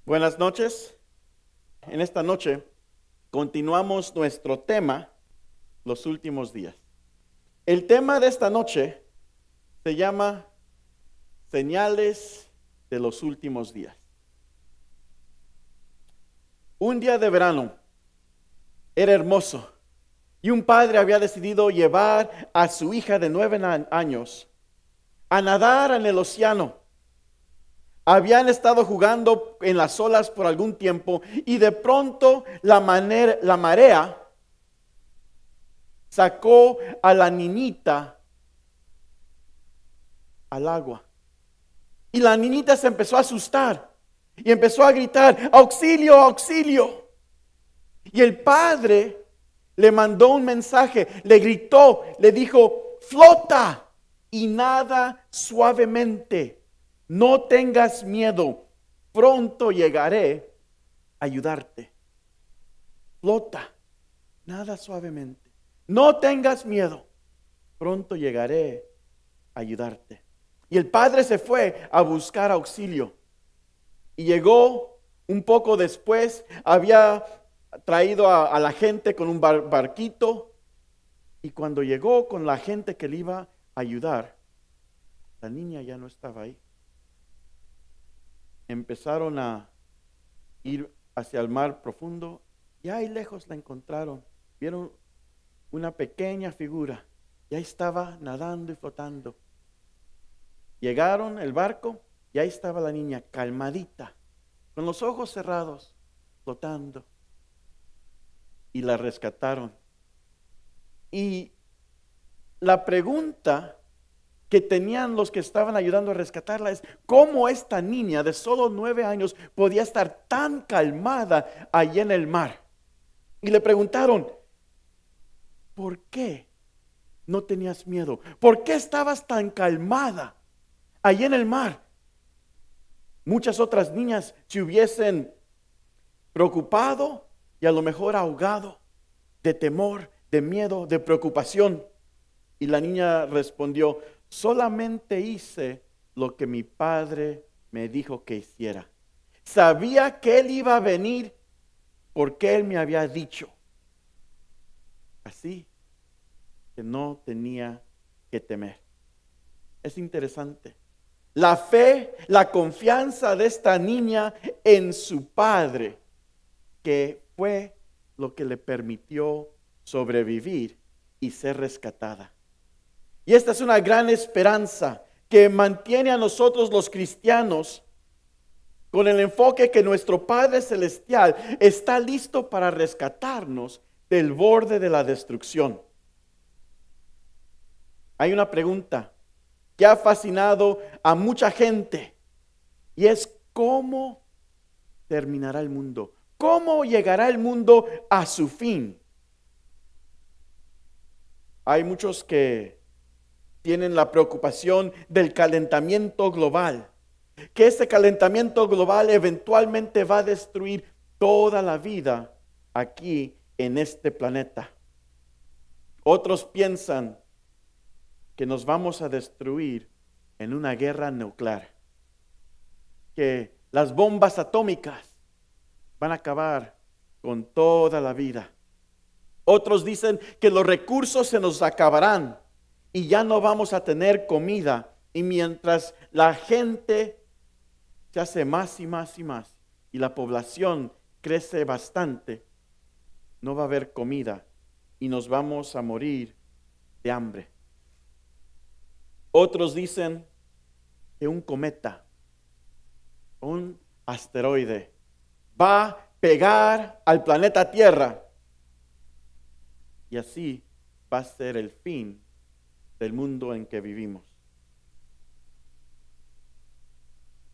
Buenas noches. En esta noche continuamos nuestro tema, los últimos días. El tema de esta noche se llama Señales de los últimos días. Un día de verano era hermoso y un padre había decidido llevar a su hija de 9 años a nadar en el océano. Habían estado jugando en las olas por algún tiempo y de pronto la marea sacó a la niñita al agua. Y la niñita se empezó a asustar y empezó a gritar: ¡auxilio, auxilio! Y el padre le mandó un mensaje, le gritó, le dijo: flota y nada suavemente. No tengas miedo, pronto llegaré a ayudarte. Flota, nada suavemente. No tengas miedo, pronto llegaré a ayudarte. Y el padre se fue a buscar auxilio. Y llegó un poco después, había traído a la gente con un barquito. Y cuando llegó con la gente que le iba a ayudar, la niña ya no estaba ahí. Empezaron a ir hacia el mar profundo y ahí lejos la encontraron. Vieron una pequeña figura y ahí estaba nadando y flotando. Llegaron el barco y ahí estaba la niña calmadita, con los ojos cerrados, flotando. Y la rescataron. Y la pregunta que tenían los que estaban ayudando a rescatarla es: ¿cómo esta niña de solo 9 años podía estar tan calmada allí en el mar? Y le preguntaron: ¿por qué no tenías miedo? ¿Por qué estabas tan calmada allí en el mar? Muchas otras niñas se hubiesen preocupado y a lo mejor ahogado de temor, de miedo, de preocupación. Y la niña respondió: solamente hice lo que mi padre me dijo que hiciera. Sabía que él iba a venir porque él me había dicho. Así que no tenía que temer. Es interesante. La fe, la confianza de esta niña en su padre, que fue lo que le permitió sobrevivir y ser rescatada. Y esta es una gran esperanza que mantiene a nosotros los cristianos con el enfoque que nuestro Padre Celestial está listo para rescatarnos del borde de la destrucción. Hay una pregunta que ha fascinado a mucha gente y es: ¿cómo terminará el mundo? ¿Cómo llegará el mundo a su fin? Hay muchos que tienen la preocupación del calentamiento global, que ese calentamiento global eventualmente va a destruir toda la vida aquí en este planeta. Otros piensan que nos vamos a destruir en una guerra nuclear, que las bombas atómicas van a acabar con toda la vida. Otros dicen que los recursos se nos acabarán y ya no vamos a tener comida. Y mientras la gente se hace más y más y más y la población crece bastante, no va a haber comida y nos vamos a morir de hambre. Otros dicen que un cometa, un asteroide, va a pegar al planeta Tierra y así va a ser el fin del mundo en que vivimos.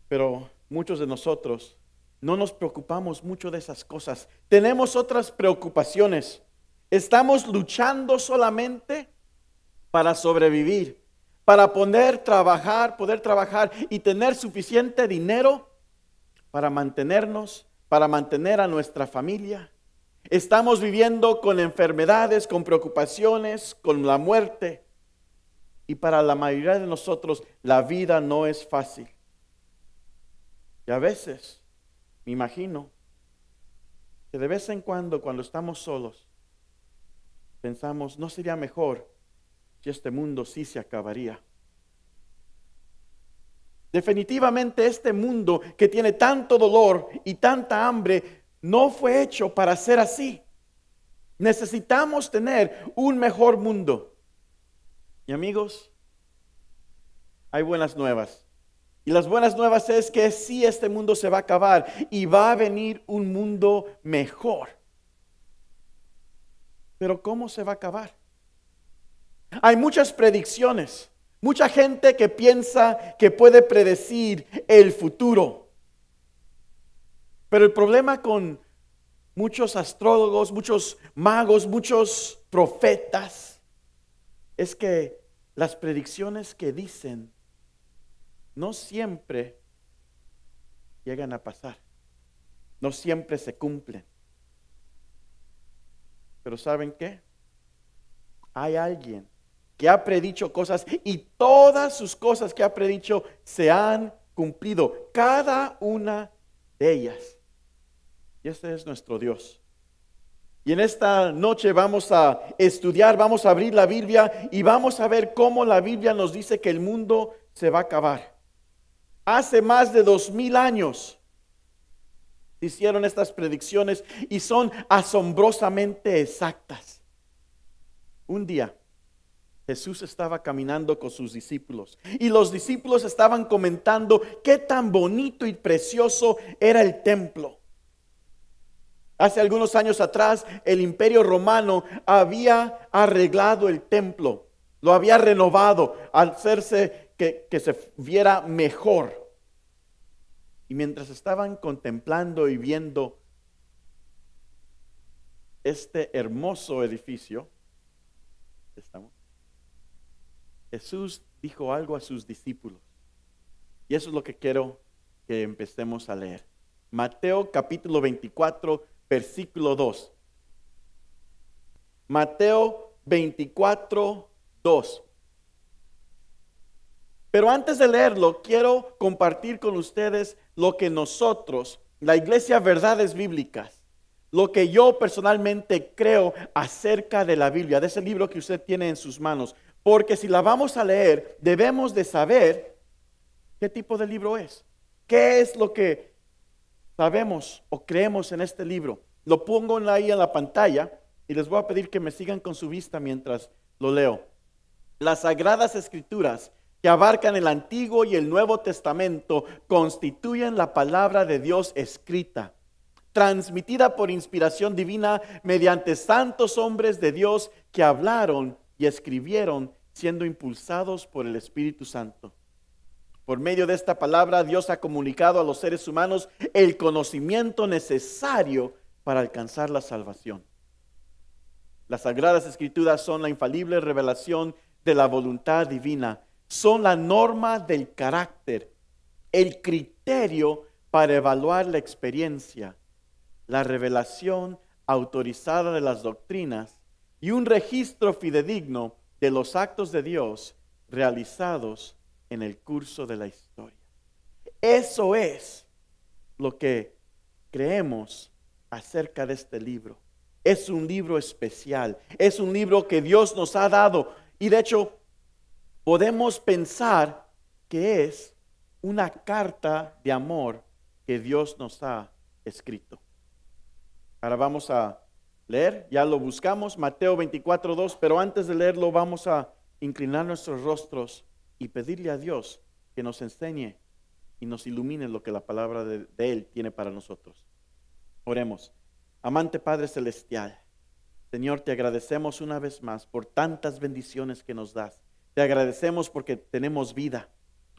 Pero muchos de nosotros no nos preocupamos mucho de esas cosas. Tenemos otras preocupaciones. Estamos luchando solamente para sobrevivir, para poder trabajar y tener suficiente dinero para mantenernos, para mantener a nuestra familia. Estamos viviendo con enfermedades, con preocupaciones, con la muerte. Y para la mayoría de nosotros la vida no es fácil. Y a veces, me imagino que de vez en cuando estamos solos, pensamos, ¿no sería mejor si este mundo sí se acabaría? Definitivamente este mundo que tiene tanto dolor y tanta hambre no fue hecho para ser así. Necesitamos tener un mejor mundo. Y amigos, hay buenas nuevas. Y las buenas nuevas es que sí, este mundo se va a acabar y va a venir un mundo mejor. Pero ¿cómo se va a acabar? Hay muchas predicciones, mucha gente que piensa que puede predecir el futuro. Pero el problema con muchos astrólogos, muchos magos, muchos profetas, es que las predicciones que dicen no siempre llegan a pasar, no siempre se cumplen. Pero ¿saben qué? Hay alguien que ha predicho cosas y todas sus cosas que ha predicho se han cumplido, cada una de ellas. Y ese es nuestro Dios. Y en esta noche vamos a estudiar, vamos a abrir la Biblia y vamos a ver cómo la Biblia nos dice que el mundo se va a acabar. Hace más de 2000 años hicieron estas predicciones y son asombrosamente exactas. Un día Jesús estaba caminando con sus discípulos y los discípulos estaban comentando qué tan bonito y precioso era el templo. Hace algunos años atrás, el Imperio Romano había arreglado el templo, lo había renovado al hacerse que se viera mejor. Y mientras estaban contemplando y viendo este hermoso edificio, Jesús dijo algo a sus discípulos. Y eso es lo que quiero que empecemos a leer. Mateo capítulo 24, versículo 2. Mateo 24, 2. Pero antes de leerlo, quiero compartir con ustedes lo que nosotros, la Iglesia Verdades Bíblicas, lo que yo personalmente creo acerca de la Biblia, de ese libro que usted tiene en sus manos. Porque si la vamos a leer, debemos de saber qué tipo de libro es. ¿Qué es lo que sabemos o creemos en este libro? Lo pongo ahí en la pantalla y les voy a pedir que me sigan con su vista mientras lo leo. Las Sagradas Escrituras, que abarcan el Antiguo y el Nuevo Testamento, constituyen la palabra de Dios escrita, transmitida por inspiración divina mediante santos hombres de Dios que hablaron y escribieron siendo impulsados por el Espíritu Santo. Por medio de esta palabra, Dios ha comunicado a los seres humanos el conocimiento necesario para alcanzar la salvación. Las Sagradas Escrituras son la infalible revelación de la voluntad divina. Son la norma del carácter, el criterio para evaluar la experiencia, la revelación autorizada de las doctrinas y un registro fidedigno de los actos de Dios realizados en el curso de la historia. Eso es lo que creemos acerca de este libro. Es un libro especial, es un libro que Dios nos ha dado y de hecho podemos pensar que es una carta de amor que Dios nos ha escrito. Ahora vamos a leer, ya lo buscamos, Mateo 24, 2, pero antes de leerlo vamos a inclinar nuestros rostros y pedirle a Dios que nos enseñe y nos ilumine lo que la palabra de Él tiene para nosotros. Oremos. Amante Padre Celestial, Señor, te agradecemos una vez más por tantas bendiciones que nos das. Te agradecemos porque tenemos vida,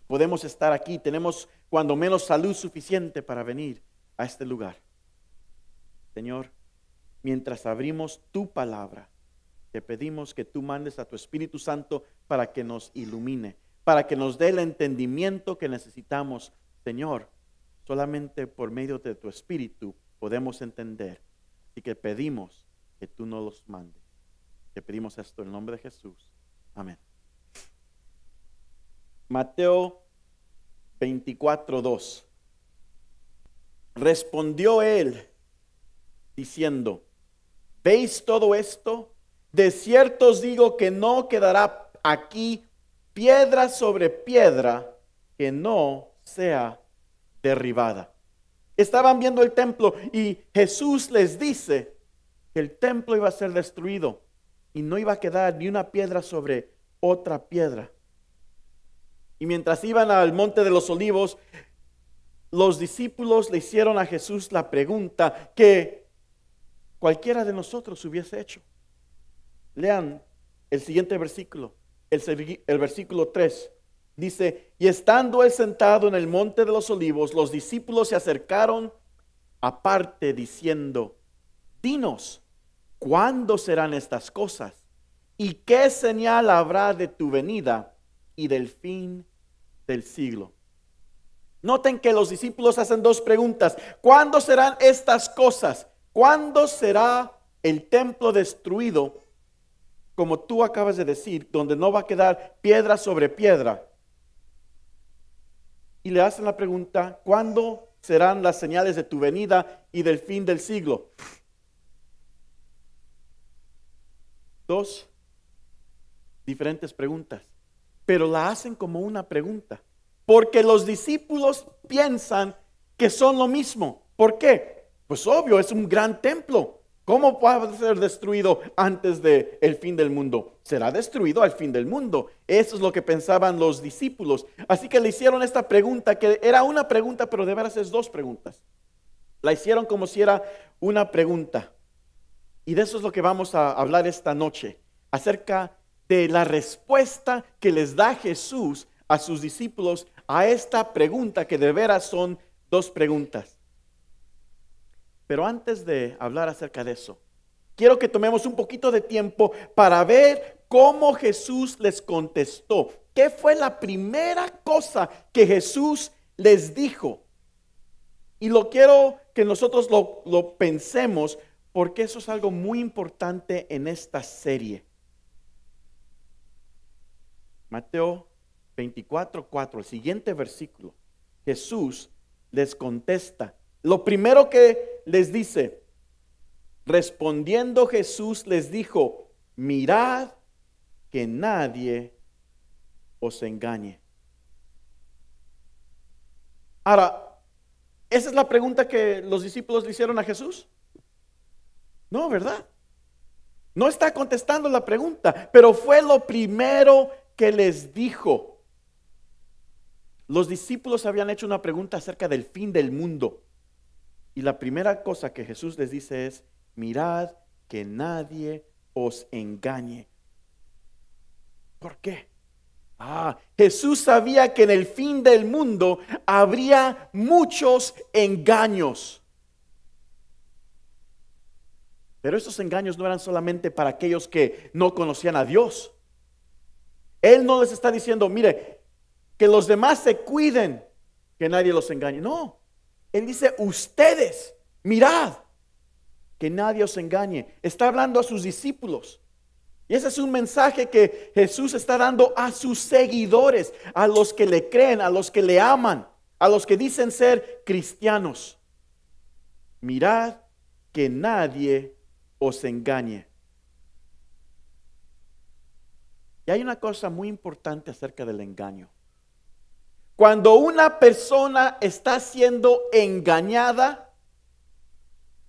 podemos estar aquí, tenemos cuando menos salud suficiente para venir a este lugar. Señor, mientras abrimos tu palabra, te pedimos que tú mandes a tu Espíritu Santo para que nos ilumine, para que nos dé el entendimiento que necesitamos. Señor, solamente por medio de tu Espíritu podemos entender. Así que pedimos que tú nos los mandes. Te pedimos esto en el nombre de Jesús. Amén. Mateo 24, 2. Respondió él diciendo: ¿veis todo esto? De cierto os digo que no quedará aquí piedra sobre piedra que no sea derribada. Estaban viendo el templo y Jesús les dice que el templo iba a ser destruido y no iba a quedar ni una piedra sobre otra piedra. Y mientras iban al monte de los olivos, los discípulos le hicieron a Jesús la pregunta que cualquiera de nosotros hubiese hecho. Lean el siguiente versículo, el versículo 3. Dice: y estando él sentado en el monte de los olivos, los discípulos se acercaron aparte diciendo: dinos, ¿cuándo serán estas cosas? ¿Y qué señal habrá de tu venida y del fin del siglo? Noten que los discípulos hacen dos preguntas. ¿Cuándo serán estas cosas? ¿Cuándo será el templo destruido? Como tú acabas de decir, donde no va a quedar piedra sobre piedra. Y le hacen la pregunta: ¿cuándo serán las señales de tu venida y del fin del siglo? Dos diferentes preguntas, pero la hacen como una pregunta, porque los discípulos piensan que son lo mismo. ¿Por qué? Pues obvio, es un gran templo. ¿Cómo puede ser destruido antes del fin del mundo? Será destruido al fin del mundo. Eso es lo que pensaban los discípulos. Así que le hicieron esta pregunta, que era una pregunta, pero de veras es dos preguntas. La hicieron como si era una pregunta. Y de eso es lo que vamos a hablar esta noche, acerca de la respuesta que les da Jesús a sus discípulos a esta pregunta, que de veras son dos preguntas. Pero antes de hablar acerca de eso, quiero que tomemos un poquito de tiempo para ver cómo Jesús les contestó. ¿Qué fue la primera cosa que Jesús les dijo? Y lo quiero que nosotros lo pensemos, porque eso es algo muy importante en esta serie. Mateo 24:4, el siguiente versículo. Jesús les contesta. Lo primero que les dice: respondiendo Jesús les dijo: mirad que nadie os engañe. Ahora, ¿esa es la pregunta que los discípulos le hicieron a Jesús? No, ¿verdad? No está contestando la pregunta, pero fue lo primero que les dijo. Los discípulos habían hecho una pregunta acerca del fin del mundo. Y la primera cosa que Jesús les dice es: mirad que nadie os engañe. ¿Por qué? Jesús sabía que en el fin del mundo habría muchos engaños. Pero esos engaños no eran solamente para aquellos que no conocían a Dios. Él no les está diciendo: mire, que los demás se cuiden, que nadie los engañe. No, Él dice: ustedes, mirad que nadie os engañe. Está hablando a sus discípulos. Y ese es un mensaje que Jesús está dando a sus seguidores, a los que le creen, a los que le aman, a los que dicen ser cristianos. Mirad que nadie os engañe. Y hay una cosa muy importante acerca del engaño. Cuando una persona está siendo engañada,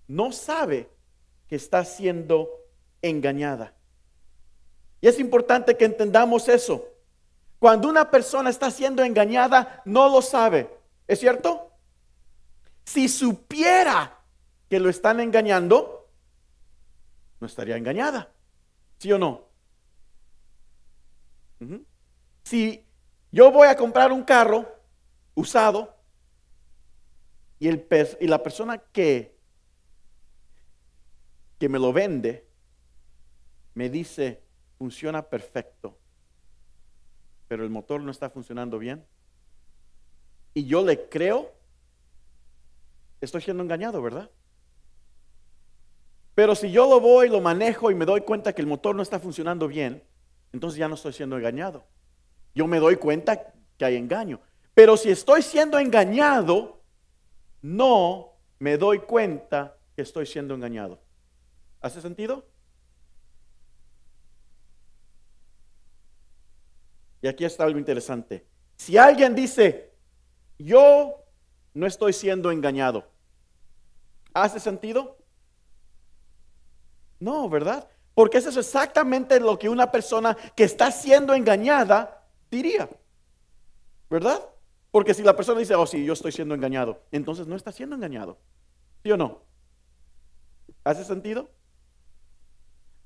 no sabe que está siendo engañada. Y es importante que entendamos eso. Cuando una persona está siendo engañada, no lo sabe. ¿Es cierto? Si supiera que lo están engañando, no estaría engañada. ¿Sí o no? Si yo voy a comprar un carro usado y la persona que me lo vende me dice: funciona perfecto, pero el motor no está funcionando bien, y yo le creo, estoy siendo engañado, ¿verdad? Pero si yo lo manejo y me doy cuenta que el motor no está funcionando bien, entonces ya no estoy siendo engañado. Yo me doy cuenta que hay engaño. Pero si estoy siendo engañado, no me doy cuenta que estoy siendo engañado. ¿Hace sentido? Y aquí está algo interesante. Si alguien dice, yo no estoy siendo engañado, ¿hace sentido? No, ¿verdad? Porque eso es exactamente lo que una persona que está siendo engañada diría, ¿verdad? Porque si la persona dice, oh sí, yo estoy siendo engañado, entonces no está siendo engañado, ¿sí o no? ¿Hace sentido?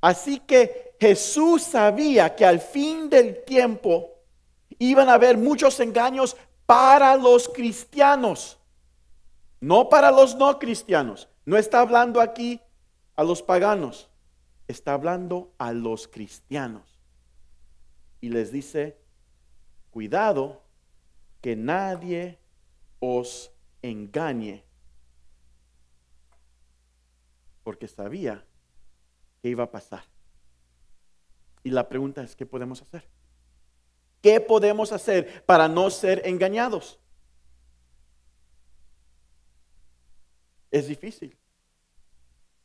Así que Jesús sabía que al fin del tiempo iban a haber muchos engaños para los cristianos, no para los no cristianos. No está hablando aquí a los paganos, está hablando a los cristianos. Y les dice, cuidado que nadie os engañe, porque sabía que iba a pasar. Y la pregunta es, ¿qué podemos hacer? ¿Qué podemos hacer para no ser engañados? Es difícil,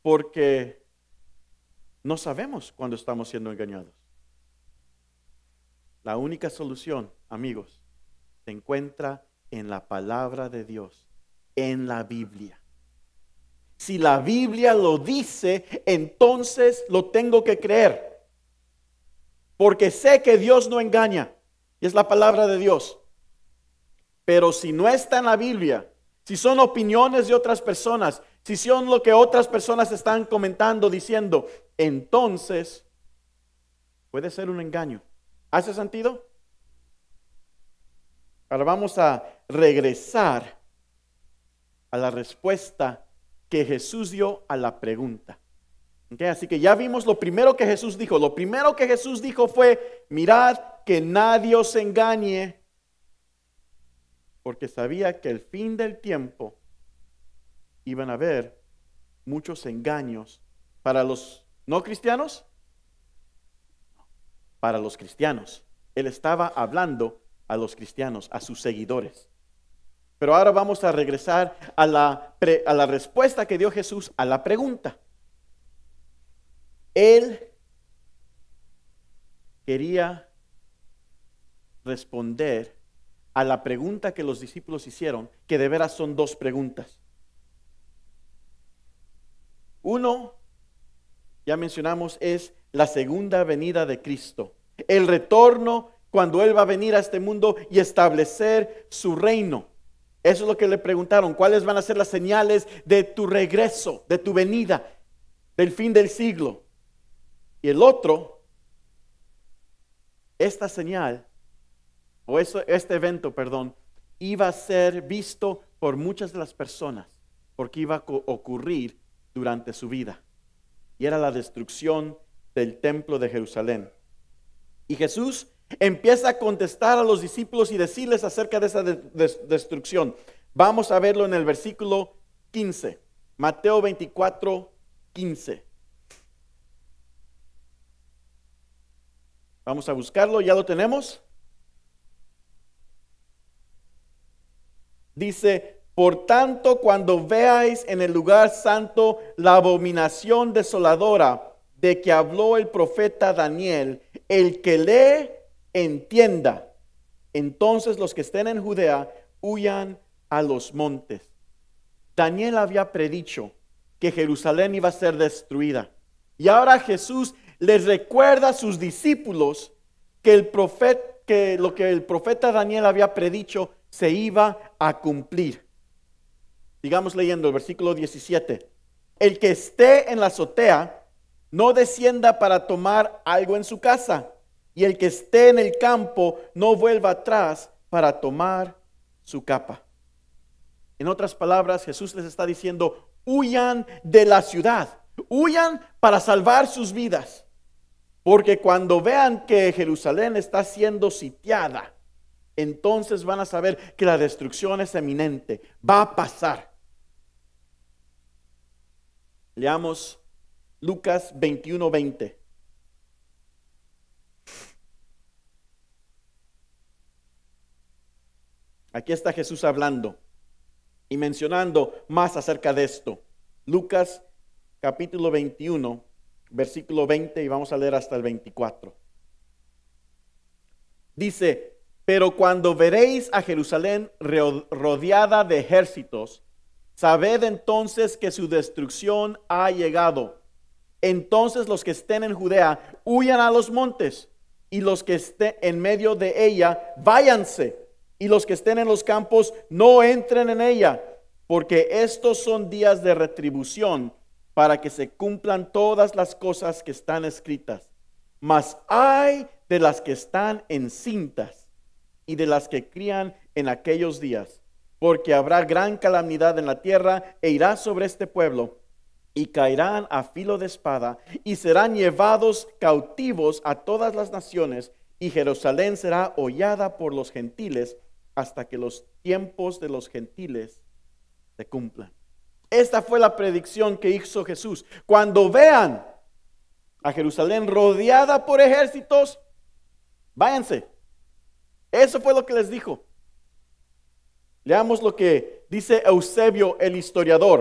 porque no sabemos cuándo estamos siendo engañados. La única solución, amigos, se encuentra en la palabra de Dios, en la Biblia. Si la Biblia lo dice, entonces lo tengo que creer, porque sé que Dios no engaña, y es la palabra de Dios. Pero si no está en la Biblia, si son opiniones de otras personas, si son lo que otras personas están comentando, diciendo, entonces puede ser un engaño. ¿Hace sentido? Ahora vamos a regresar a la respuesta que Jesús dio a la pregunta. ¿Okay? Así que ya vimos lo primero que Jesús dijo. Lo primero que Jesús dijo fue, mirad que nadie os engañe, porque sabía que el fin del tiempo iban a haber muchos engaños para los no cristianos, para los cristianos. Él estaba hablando a los cristianos, a sus seguidores. Pero ahora vamos a regresar a la respuesta que dio Jesús a la pregunta. Él quería responder a la pregunta que los discípulos hicieron, que de veras son dos preguntas. Uno, ya mencionamos, es la segunda venida de Cristo. El retorno cuando Él va a venir a este mundo y establecer su reino. Eso es lo que le preguntaron. ¿Cuáles van a ser las señales de tu regreso, de tu venida, del fin del siglo? Y el otro, esta señal, o este evento, perdón, iba a ser visto por muchas de las personas, porque iba a ocurrir durante su vida. Y era la destrucción del templo de Jerusalén. Y Jesús empieza a contestar a los discípulos y decirles acerca de esa destrucción. Vamos a verlo en el versículo 15, Mateo 24, 15. Vamos a buscarlo, ¿ya lo tenemos? Dice, por tanto, cuando veáis en el lugar santo la abominación desoladora de que habló el profeta Daniel, el que lee, entienda. Entonces los que estén en Judea huyan a los montes. Daniel había predicho que Jerusalén iba a ser destruida. Y ahora Jesús les recuerda a sus discípulos que lo que el profeta Daniel había predicho se iba a cumplir. Sigamos leyendo el versículo 17. El que esté en la azotea no descienda para tomar algo en su casa, y el que esté en el campo no vuelva atrás para tomar su capa. En otras palabras, Jesús les está diciendo, huyan de la ciudad, huyan para salvar sus vidas, porque cuando vean que Jerusalén está siendo sitiada, entonces van a saber que la destrucción es eminente, va a pasar. Leamos Lucas 21:20. Aquí está Jesús hablando. y mencionando más acerca de esto. Lucas capítulo 21, versículo 20, y vamos a leer hasta el 24. Dice: pero cuando veréis a Jerusalén rodeada de ejércitos, sabed entonces que su destrucción ha llegado. Entonces los que estén en Judea huyan a los montes, y los que estén en medio de ella váyanse, y los que estén en los campos no entren en ella, porque estos son días de retribución, para que se cumplan todas las cosas que están escritas. Mas ay de las que están encintas y de las que crían en aquellos días, porque habrá gran calamidad en la tierra e irá sobre este pueblo, y caerán a filo de espada, y serán llevados cautivos a todas las naciones, y Jerusalén será hollada por los gentiles hasta que los tiempos de los gentiles se cumplan. Esta fue la predicción que hizo Jesús. Cuando vean a Jerusalén rodeada por ejércitos, váyanse. Eso fue lo que les dijo. Leamos lo que dice Eusebio el historiador.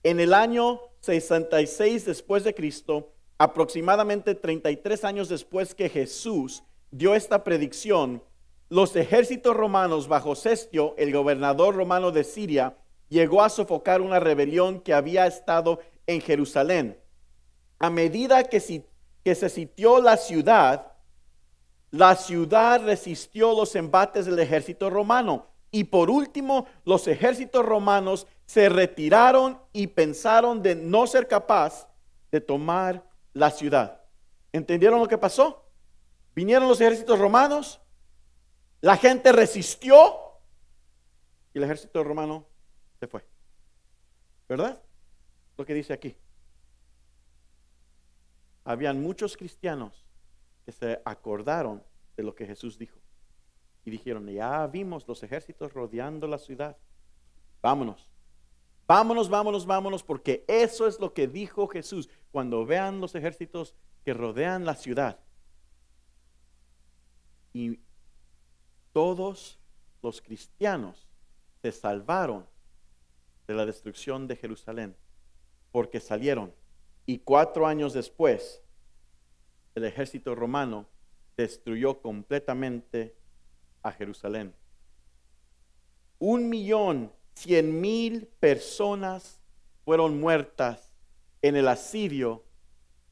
En el año 66 después de Cristo, aproximadamente 33 años después que Jesús dio esta predicción, los ejércitos romanos bajo Cestio, el gobernador romano de Siria, llegó a sofocar una rebelión que había estado en Jerusalén. A medida que se sitió la ciudad resistió los embates del ejército romano. Y por último, los ejércitos romanos se retiraron y pensaron de no ser capaz de tomar la ciudad. ¿Entendieron lo que pasó? Vinieron los ejércitos romanos, la gente resistió y el ejército romano se fue. ¿Verdad? Lo que dice aquí. Habían muchos cristianos que se acordaron de lo que Jesús dijo y dijeron: ya vimos los ejércitos rodeando la ciudad, vámonos, porque eso es lo que dijo Jesús. Cuando vean los ejércitos que rodean la ciudad, y todos los cristianos se salvaron de la destrucción de Jerusalén porque salieron. Y 4 años después, el ejército romano destruyó completamente a Jerusalén. 1.100.000 personas fueron muertas en el asedio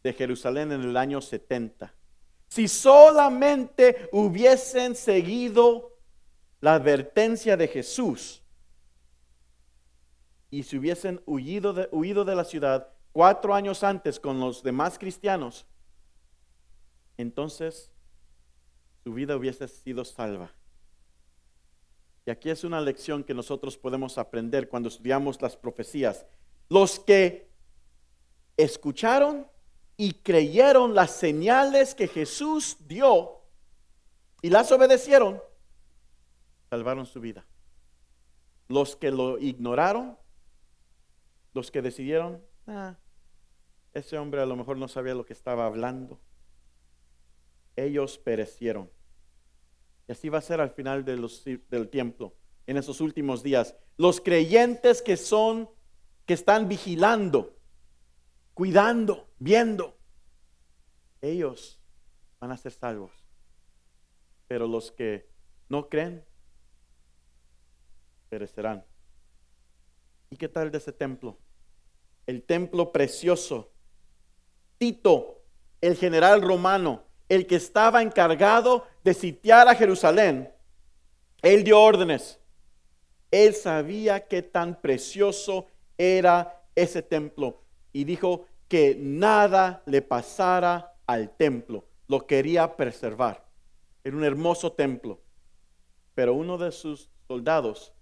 de Jerusalén en el año 70. Si solamente hubiesen seguido la advertencia de Jesús y si hubiesen huido de la ciudad 4 años antes con los demás cristianos, entonces su vida hubiese sido salva. Y aquí es una lección que nosotros podemos aprender cuando estudiamos las profecías. Los que escucharon y creyeron las señales que Jesús dio y las obedecieron, salvaron su vida. Los que lo ignoraron, los que decidieron: ese hombre a lo mejor no sabía lo que estaba hablando, ellos perecieron. Y así va a ser al final del tiempo, en esos últimos días. Los creyentes que están vigilando, cuidando, viendo, ellos van a ser salvos. Pero los que no creen, perecerán. ¿Y qué tal de ese templo? El templo precioso. Tito, el general romano, el que estaba encargado de sitiar a Jerusalén, él dio órdenes. Él sabía qué tan precioso era ese templo y dijo que nada le pasara al templo. Lo quería preservar. Era un hermoso templo. Pero uno de sus soldados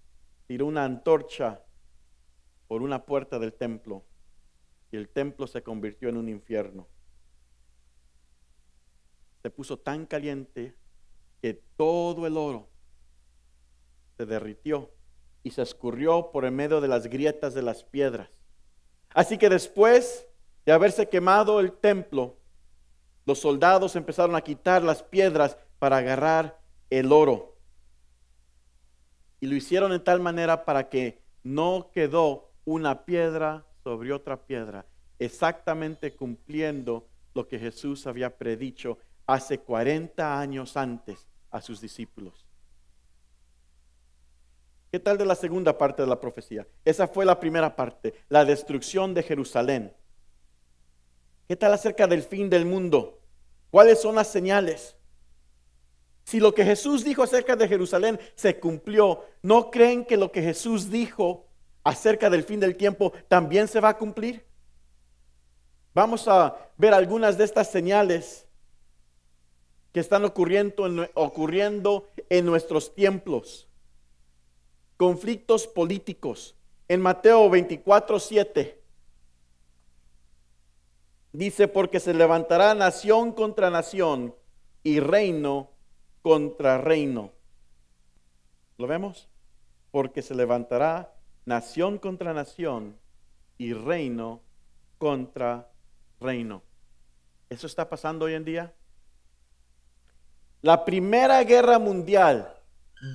tiró una antorcha por una puerta del templo y el templo se convirtió en un infierno. Se puso tan caliente que todo el oro se derritió y se escurrió por en medio de las grietas de las piedras. Así que después de haberse quemado el templo, los soldados empezaron a quitar las piedras para agarrar el oro. Y lo hicieron en tal manera para que no quedó una piedra sobre otra piedra, exactamente cumpliendo lo que Jesús había predicho hace 40 años antes a sus discípulos. ¿Qué tal de la segunda parte de la profecía? Esa fue la primera parte, la destrucción de Jerusalén. ¿Qué tal acerca del fin del mundo? ¿Cuáles son las señales? Si lo que Jesús dijo acerca de Jerusalén se cumplió, ¿no creen que lo que Jesús dijo acerca del fin del tiempo también se va a cumplir? Vamos a ver algunas de estas señales que están ocurriendo en nuestros tiempos. Conflictos políticos. En Mateo 24:7 dice: porque se levantará nación contra nación y reino contra reino. ¿Lo vemos? Porque se levantará nación contra nación y reino contra reino. ¿Eso está pasando hoy en día? La Primera Guerra Mundial,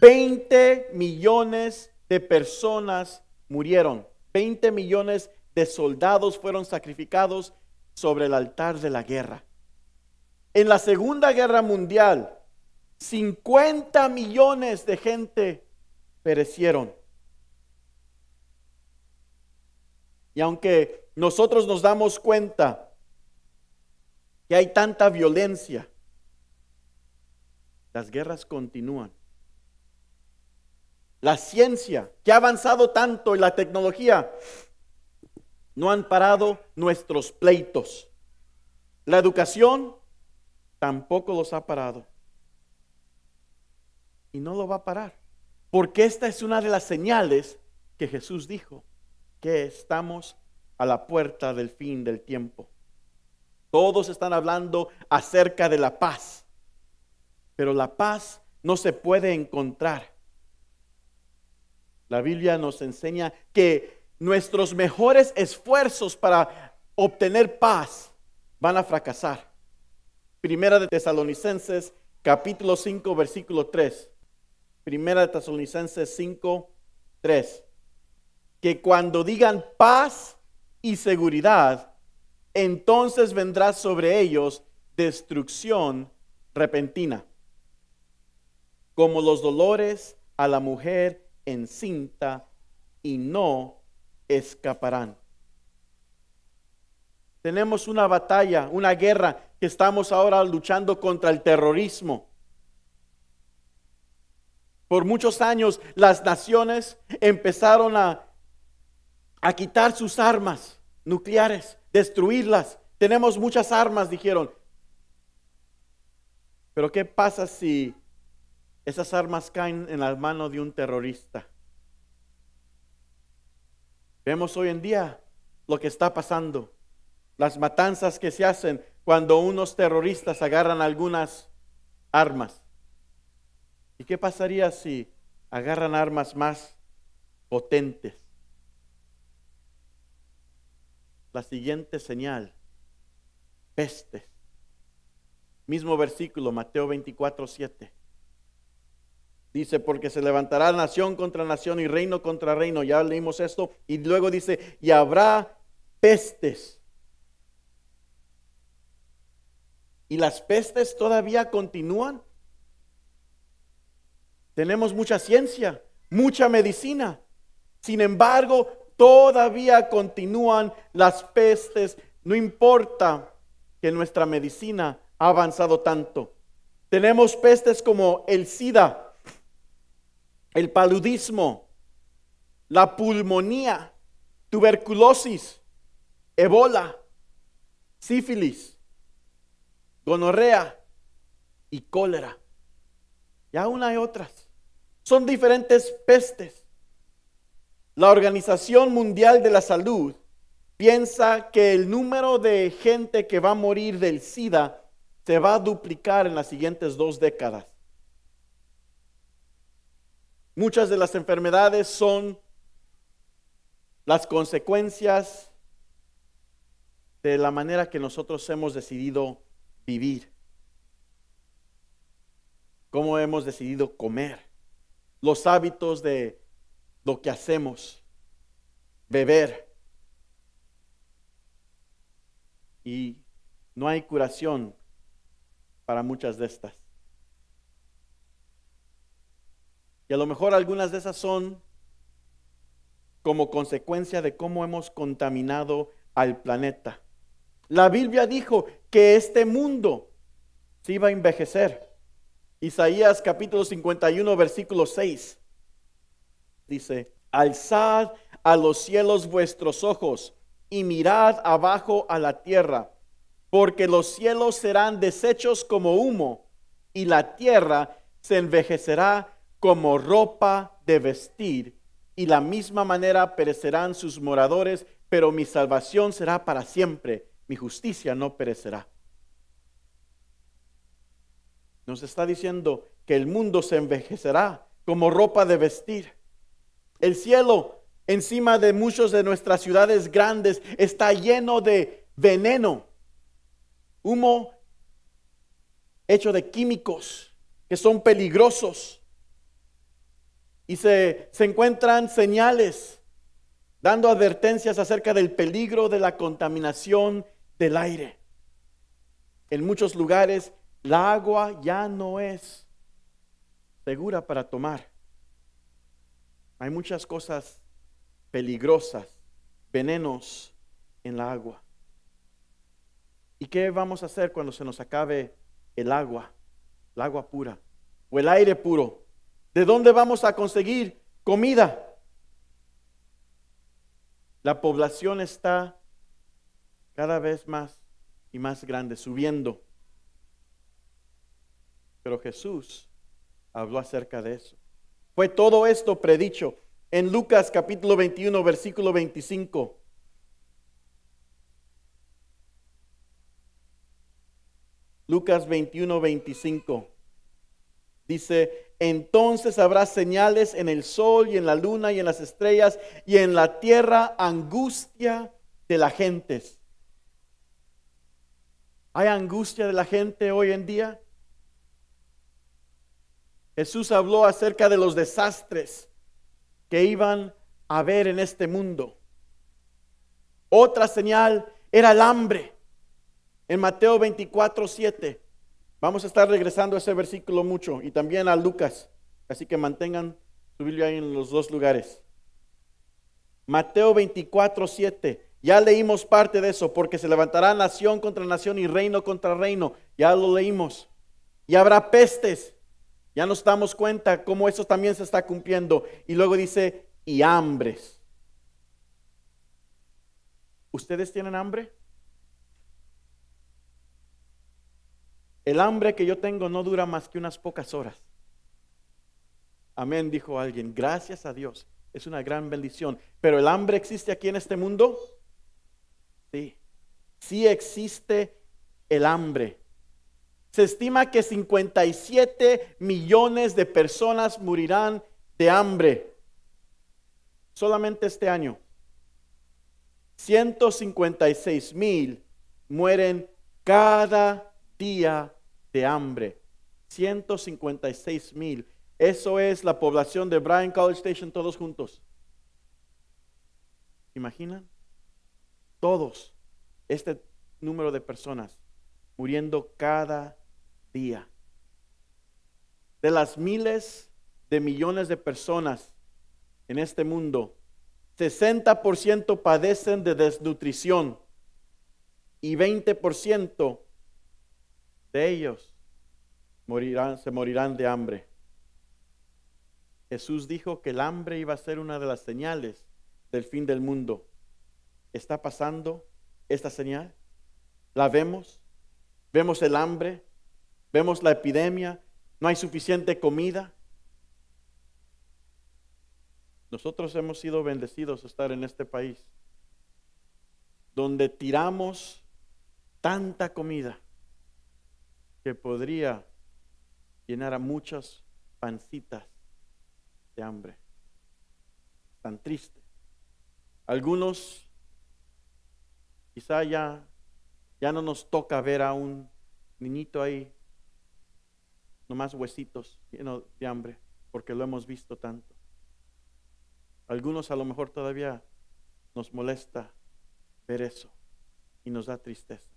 20 millones de personas murieron. 20 millones de soldados fueron sacrificados sobre el altar de la guerra. En la Segunda Guerra Mundial, 50 millones de gente perecieron. Y aunque nosotros nos damos cuenta que hay tanta violencia, las guerras continúan. La ciencia, que ha avanzado tanto, y la tecnología, no han parado nuestros pleitos. La educación tampoco los ha parado. Y no lo va a parar. Porque esta es una de las señales que Jesús dijo, que estamos a la puerta del fin del tiempo. Todos están hablando acerca de la paz. Pero la paz no se puede encontrar. La Biblia nos enseña que nuestros mejores esfuerzos para obtener paz van a fracasar. Primera de Tesalonicenses, capítulo 5, versículo 3. Primera de Tesalonicenses 5, 3. Que cuando digan paz y seguridad, entonces vendrá sobre ellos destrucción repentina, como los dolores a la mujer encinta, y no escaparán. Tenemos una batalla, una guerra que estamos ahora luchando contra el terrorismo. Por muchos años las naciones empezaron a quitar sus armas nucleares, destruirlas. Tenemos muchas armas, dijeron. Pero ¿qué pasa si esas armas caen en las manos de un terrorista? Vemos hoy en día lo que está pasando. Las matanzas que se hacen cuando unos terroristas agarran algunas armas. ¿Y qué pasaría si agarran armas más potentes? La siguiente señal: pestes. Mismo versículo, Mateo 24:7. Dice: porque se levantará nación contra nación y reino contra reino. Ya leímos esto. Y luego dice: y habrá pestes. ¿Y las pestes todavía continúan? Tenemos mucha ciencia, mucha medicina. Sin embargo, todavía continúan las pestes. No importa que nuestra medicina ha avanzado tanto. Tenemos pestes como el SIDA, el paludismo, la pulmonía, tuberculosis, ébola, sífilis, gonorrea y cólera. Y aún hay otras. Son diferentes pestes. La Organización Mundial de la Salud piensa que el número de gente que va a morir del SIDA se va a duplicar en las siguientes 2 décadas. Muchas de las enfermedades son las consecuencias de la manera que nosotros hemos decidido vivir, cómo hemos decidido comer. los hábitos de lo que hacemos, beber. Y no hay curación para muchas de estas. Y a lo mejor algunas de esas son como consecuencia de cómo hemos contaminado al planeta. La Biblia dijo que este mundo se iba a envejecer. Isaías capítulo 51, versículo 6. Dice, alzad a los cielos vuestros ojos y mirad abajo a la tierra, porque los cielos serán deshechos como humo y la tierra se envejecerá como ropa de vestir, y la misma manera perecerán sus moradores, pero mi salvación será para siempre, mi justicia no perecerá. Nos está diciendo que el mundo se envejecerá como ropa de vestir. El cielo encima de muchas de nuestras ciudades grandes está lleno de veneno, humo hecho de químicos que son peligrosos. Y se encuentran señales dando advertencias acerca del peligro de la contaminación del aire. En muchos lugares la agua ya no es segura para tomar. Hay muchas cosas peligrosas, venenos en la agua. ¿Y qué vamos a hacer cuando se nos acabe el agua pura o el aire puro? ¿De dónde vamos a conseguir comida? La población está cada vez más y más grande, subiendo. Pero Jesús habló acerca de eso. Fue todo esto predicho en Lucas capítulo 21, versículo 25. Lucas 21, 25. Dice, entonces habrá señales en el sol y en la luna y en las estrellas y en la tierra angustia de las gentes. ¿Hay angustia de la gente hoy en día? Jesús habló acerca de los desastres que iban a haber en este mundo. Otra señal era el hambre. En Mateo 24, 7. Vamos a estar regresando a ese versículo mucho y también a Lucas. Así que mantengan su Biblia ahí en los dos lugares. Mateo 24, 7. Ya leímos parte de eso, porque se levantará nación contra nación y reino contra reino. Ya lo leímos. Y habrá pestes. Ya nos damos cuenta cómo eso también se está cumpliendo. Y luego dice, y hambres. ¿Ustedes tienen hambre? El hambre que yo tengo no dura más que unas pocas horas. Amén, dijo alguien. Gracias a Dios. Es una gran bendición. Pero ¿el hambre existe aquí en este mundo? Sí. Sí existe el hambre. Se estima que 57 millones de personas morirán de hambre. Solamente este año. 156,000 mueren cada día de hambre. 156,000. Eso es la población de Bryan College Station todos juntos. ¿Imaginan? Todos. Este número de personas muriendo cada día. De las miles de millones de personas en este mundo, 60% padecen de desnutrición y 20% de ellos se morirán de hambre. Jesús dijo que el hambre iba a ser una de las señales del fin del mundo. ¿Está pasando esta señal? ¿La vemos? ¿Vemos el hambre? ¿Vemos la epidemia? ¿No hay suficiente comida? Nosotros hemos sido bendecidos a estar en este país donde tiramos tanta comida que podría llenar a muchas pancitas de hambre. Tan triste. Algunos quizá ya no nos toca ver a un niñito ahí, nomás huesitos, lleno de hambre. porque lo hemos visto tanto. Algunos a lo mejor todavía nos molesta ver eso y nos da tristeza.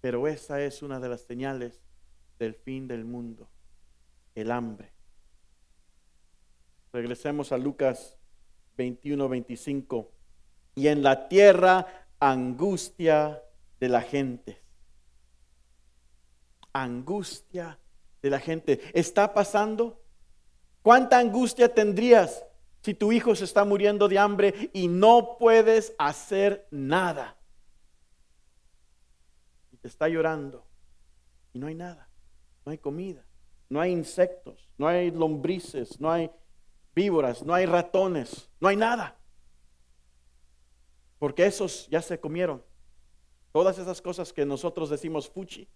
Pero esa es una de las señales del fin del mundo, el hambre. Regresemos a Lucas 21:25. Y en la tierra angustia de la gente. Angustia de la gente. ¿Está pasando? ¿Cuánta angustia tendrías si tu hijo se está muriendo de hambre y no puedes hacer nada? Y te está llorando y no hay nada, no hay comida, no hay insectos, no hay lombrices, no hay víboras, no hay ratones, no hay nada. Porque esos ya se comieron. Todas esas cosas que nosotros decimos fuchi,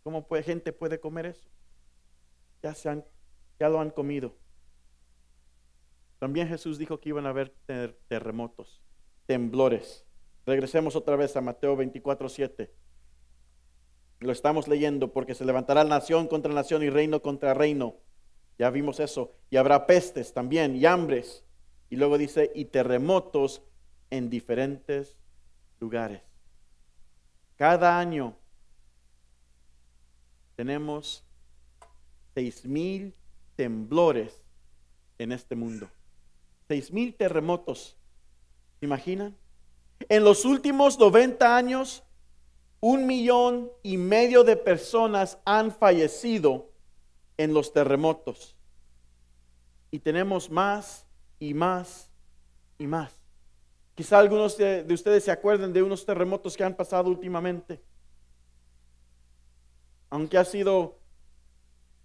¿cómo gente puede comer eso? Ya lo han comido. También Jesús dijo que iban a haber terremotos, temblores. Regresemos otra vez a Mateo 24:7. Lo estamos leyendo, porque se levantará nación contra nación y reino contra reino. Ya vimos eso. Y habrá pestes también y hambres. Y luego dice, y terremotos en diferentes lugares. Cada año tenemos 6,000 temblores en este mundo. 6,000 terremotos. ¿Se imaginan? En los últimos 90 años, 1,5 millones de personas han fallecido en los terremotos. Y tenemos más y más y más. Quizá algunos de ustedes se acuerden de unos terremotos que han pasado últimamente. Aunque ha sido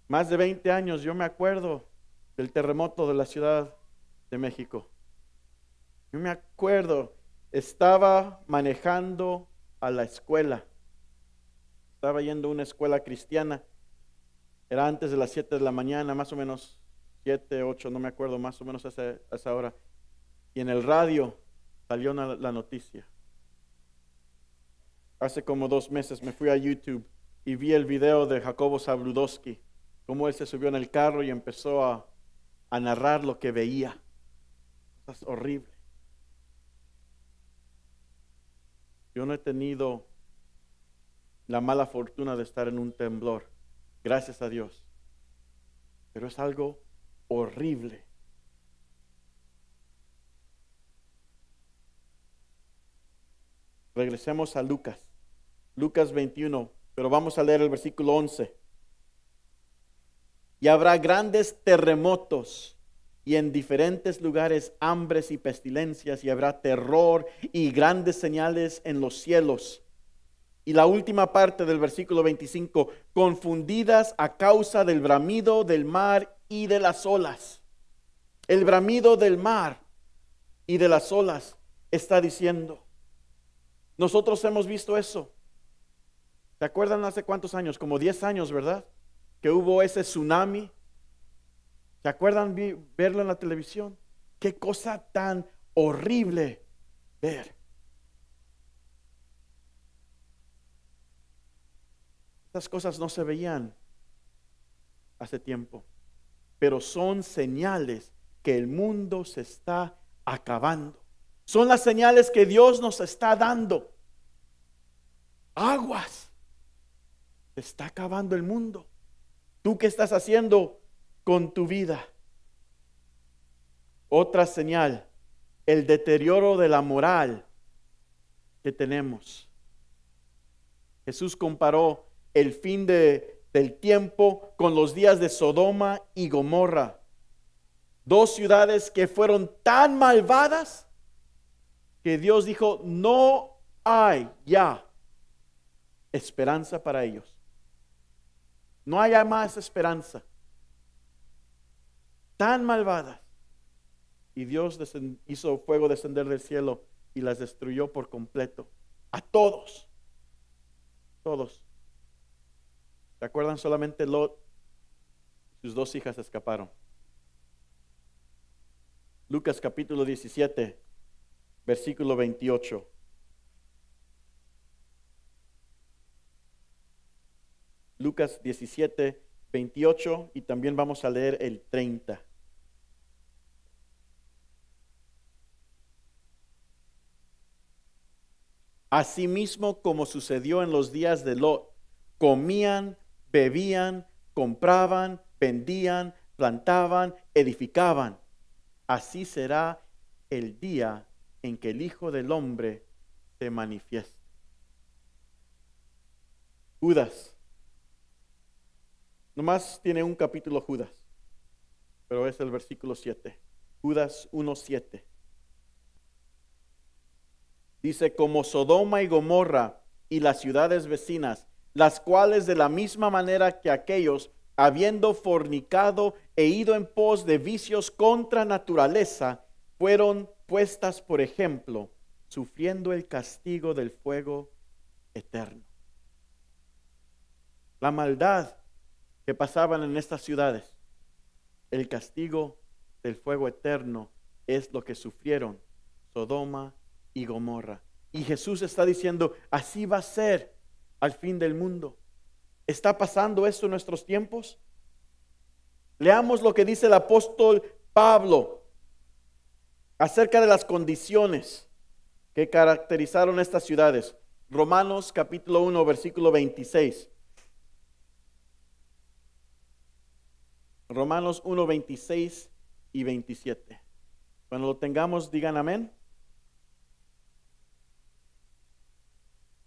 más de 20 años, yo me acuerdo del terremoto de la Ciudad de México. Yo me acuerdo, estaba manejando a la escuela. Estaba yendo a una escuela cristiana. Era antes de las 7 de la mañana, más o menos 7, 8, no me acuerdo, más o menos a esa hora. Y en el radio salió la noticia. Hace como 2 meses me fui a YouTube y vi el video de Jacobo Zabludowski, cómo él se subió en el carro y empezó a narrar lo que veía. Es horrible. Yo no he tenido la mala fortuna de estar en un temblor, gracias a Dios. Pero es algo horrible. Regresemos a Lucas 21, pero vamos a leer el versículo 11. Y habrá grandes terremotos y en diferentes lugares hambres y pestilencias, y habrá terror y grandes señales en los cielos. Y la última parte del versículo 25, confundidas a causa del bramido del mar y de las olas. El bramido del mar y de las olas está diciendo. Nosotros hemos visto eso. ¿Se acuerdan hace cuántos años? Como 10 años, ¿verdad? Que hubo ese tsunami. ¿Se acuerdan verlo en la televisión? Qué cosa tan horrible ver. Estas cosas no se veían hace tiempo, pero son señales que el mundo se está acabando. Son las señales que Dios nos está dando. Aguas. Se está acabando el mundo. ¿Tú qué estás haciendo con tu vida? Otra señal, el deterioro de la moral que tenemos. Jesús comparó el fin del tiempo con los días de Sodoma y Gomorra. 2 ciudades que fueron tan malvadas que Dios dijo, no hay ya esperanza para ellos. No hay más esperanza. Tan malvadas. Y Dios hizo fuego descender del cielo y las destruyó por completo. A todos. Todos. ¿Se acuerdan? Solamente Lot y sus 2 hijas escaparon. Lucas capítulo 17, versículo 28. Lucas 17, 28 y también vamos a leer el 30. Asimismo, como sucedió en los días de Lot, comían, bebían, compraban, vendían, plantaban, edificaban. Así será el día en que el Hijo del Hombre se manifieste. Judas. Nomás tiene un capítulo Judas, pero es el versículo 7. Judas 1:7. Dice, como Sodoma y Gomorra y las ciudades vecinas, las cuales de la misma manera que aquellos, habiendo fornicado e ido en pos de vicios contra naturaleza, fueron puestas por ejemplo, sufriendo el castigo del fuego eterno. La maldad que pasaban en estas ciudades, el castigo del fuego eterno es lo que sufrieron Sodoma y Gomorra. Y Jesús está diciendo, así va a ser al fin del mundo. ¿Está pasando esto en nuestros tiempos? Leamos lo que dice el apóstol Pablo acerca de las condiciones que caracterizaron estas ciudades. Romanos capítulo 1, versículo 26. Romanos 1, 26 y 27. Cuando lo tengamos, digan amén.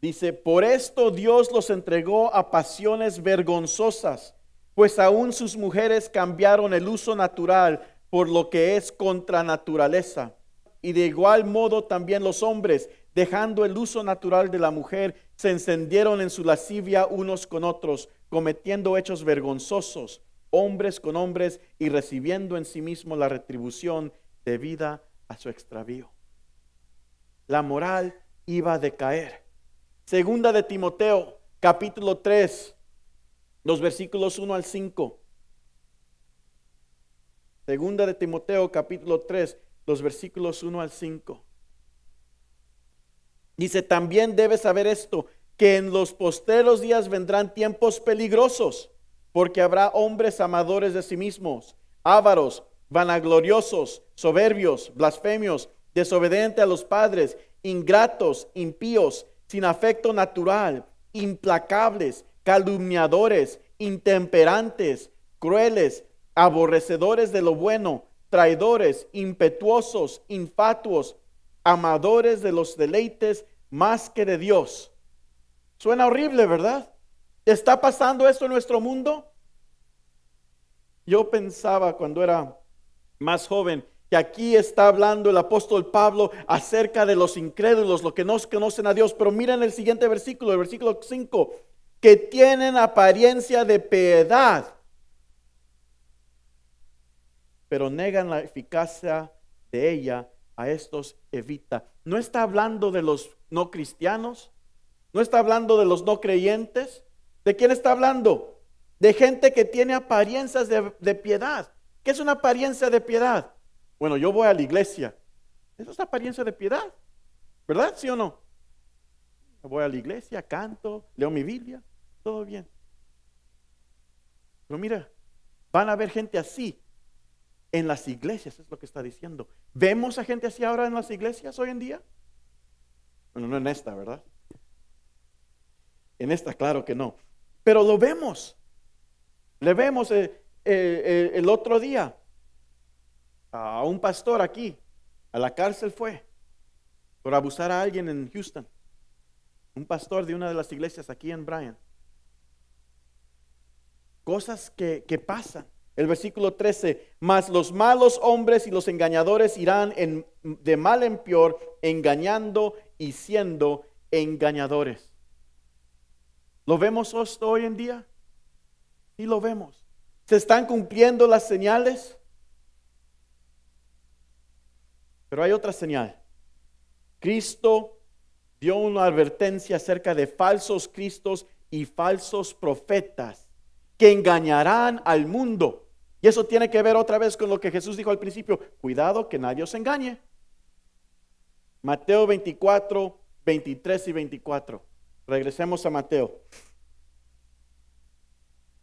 Dice, por esto Dios los entregó a pasiones vergonzosas, pues aún sus mujeres cambiaron el uso natural por lo que es contra naturaleza. Y de igual modo también los hombres, dejando el uso natural de la mujer, se encendieron en su lascivia unos con otros, cometiendo hechos vergonzosos, hombres con hombres, y recibiendo en sí mismo la retribución debida a su extravío. La moral iba a decaer. Segunda de Timoteo, capítulo 3, los versículos 1 al 5. Segunda de Timoteo, capítulo 3, los versículos 1 al 5. Dice, también debes saber esto, que en los postreros días vendrán tiempos peligrosos, porque habrá hombres amadores de sí mismos, ávaros, vanagloriosos, soberbios, blasfemios, desobedientes a los padres, ingratos, impíos, sin afecto natural, implacables, calumniadores, intemperantes, crueles, aborrecedores de lo bueno, traidores, impetuosos, infatuos, amadores de los deleites más que de Dios. Suena horrible, ¿verdad? ¿Está pasando esto en nuestro mundo? Yo pensaba cuando era más joven que aquí está hablando el apóstol Pablo acerca de los incrédulos, los que no conocen a Dios. Pero miren el siguiente versículo, el versículo 5, que tienen apariencia de piedad, pero negan la eficacia de ella. A estos evita. No está hablando de los no cristianos, no está hablando de los no creyentes. ¿De quién está hablando? De gente que tiene apariencias de piedad. ¿Qué es una apariencia de piedad? Bueno, yo voy a la iglesia. Eso es apariencia de piedad, ¿verdad? ¿Sí o no? Voy a la iglesia, canto, leo mi Biblia, todo bien. Pero mira, van a haber gente así en las iglesias, es lo que está diciendo. ¿Vemos a gente así ahora en las iglesias hoy en día? Bueno, no en esta, ¿verdad? En esta, claro que no. Pero lo vemos. Le vemos el otro día a un pastor aquí, a la cárcel fue por abusar a alguien en Houston. Un pastor de una de las iglesias aquí en Bryan. Cosas que pasan. El versículo 13, mas los malos hombres y los engañadores irán de mal en peor, engañando y siendo engañadores. ¿Lo vemos hoy en día? Sí lo vemos. ¿Se están cumpliendo las señales? Pero hay otra señal. Cristo dio una advertencia acerca de falsos cristos y falsos profetas que engañarán al mundo. Y eso tiene que ver otra vez con lo que Jesús dijo al principio. Cuidado que nadie os engañe. Mateo 24, 23 y 24. Regresemos a Mateo.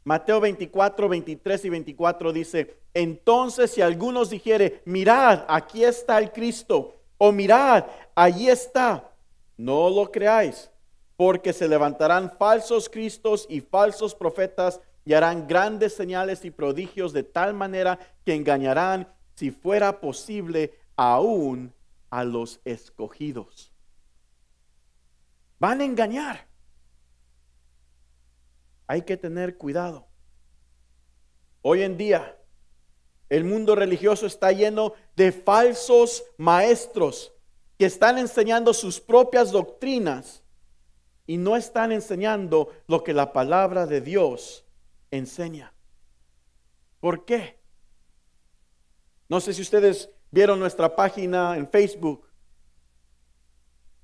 Mateo 24, 23 y 24 dice: entonces si algunos dijere, mirad, aquí está el Cristo, o mirad, allí está, no lo creáis, porque se levantarán falsos cristos y falsos profetas y harán grandes señales y prodigios de tal manera que engañarán, si fuera posible, aún a los escogidos. Van a engañar. Hay que tener cuidado. Hoy en día, el mundo religioso está lleno de falsos maestros que están enseñando sus propias doctrinas y no están enseñando lo que la palabra de Dios enseña. ¿Por qué? No sé si ustedes vieron nuestra página en Facebook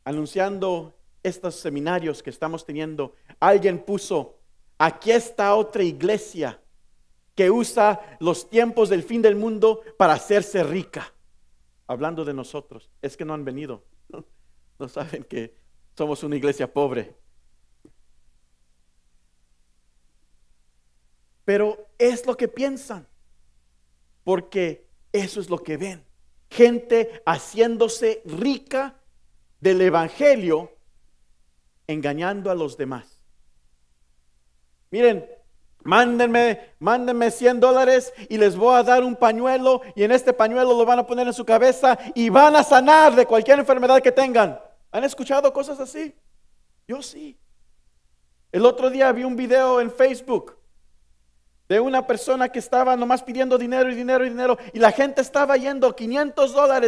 anunciando estos seminarios que estamos teniendo. Alguien puso: aquí está otra iglesia que usa los tiempos del fin del mundo para hacerse rica. Hablando de nosotros. Es que no han venido. No saben que somos una iglesia pobre. Pero es lo que piensan, porque eso es lo que ven. Gente haciéndose rica del evangelio, engañando a los demás. Miren, mándenme $100 y les voy a dar un pañuelo, y en este pañuelo lo van a poner en su cabeza y van a sanar de cualquier enfermedad que tengan. ¿Han escuchado cosas así? Yo sí. El otro día vi un video en Facebook de una persona que estaba nomás pidiendo dinero y dinero y dinero, y la gente estaba yendo $500,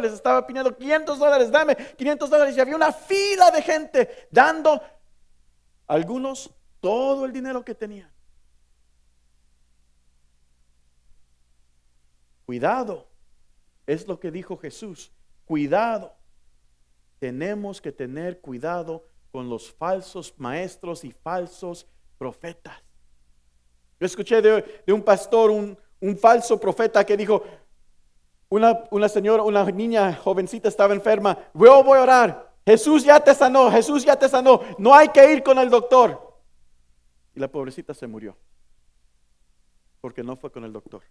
estaba pidiendo $500, dame $500, y había una fila de gente dando, algunos, todo el dinero que tenían. Cuidado, es lo que dijo Jesús. Cuidado, tenemos que tener cuidado con los falsos maestros y falsos profetas. Yo escuché de un pastor, un falso profeta que dijo: una señora, una niña jovencita estaba enferma. Yo voy a orar. Jesús ya te sanó, Jesús ya te sanó. No hay que ir con el doctor. Y la pobrecita se murió porque no fue con el doctor.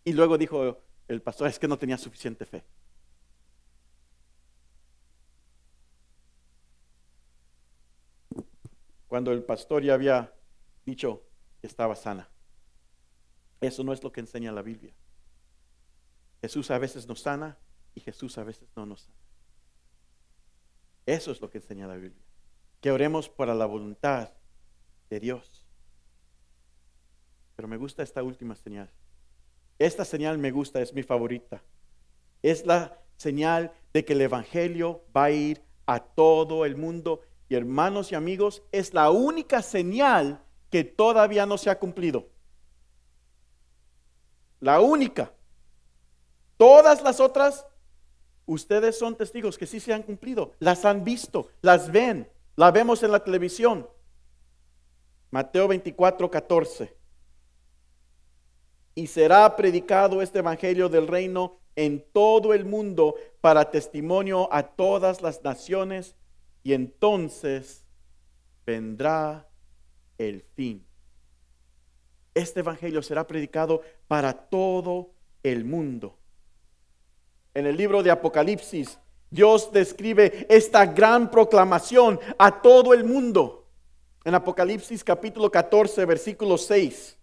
Y luego dijo el pastor: es que no tenía suficiente fe. Cuando el pastor ya había dicho que estaba sana. Eso no es lo que enseña la Biblia. Jesús a veces nos sana y Jesús a veces no nos sana. Eso es lo que enseña la Biblia. Que oremos para la voluntad de Dios. Pero me gusta esta última señal. Esta señal me gusta, es mi favorita. Es la señal de que el evangelio va a ir a todo el mundo. Y hermanos y amigos, es la única señal que todavía no se ha cumplido. La única. Todas las otras, ustedes son testigos que sí se han cumplido. Las han visto, las ven, la vemos en la televisión. Mateo 24, 14. Y será predicado este evangelio del reino en todo el mundo para testimonio a todas las naciones, y entonces vendrá el fin. Este evangelio será predicado para todo el mundo. En el libro de Apocalipsis, Dios describe esta gran proclamación a todo el mundo. En Apocalipsis capítulo 14, versículo 6.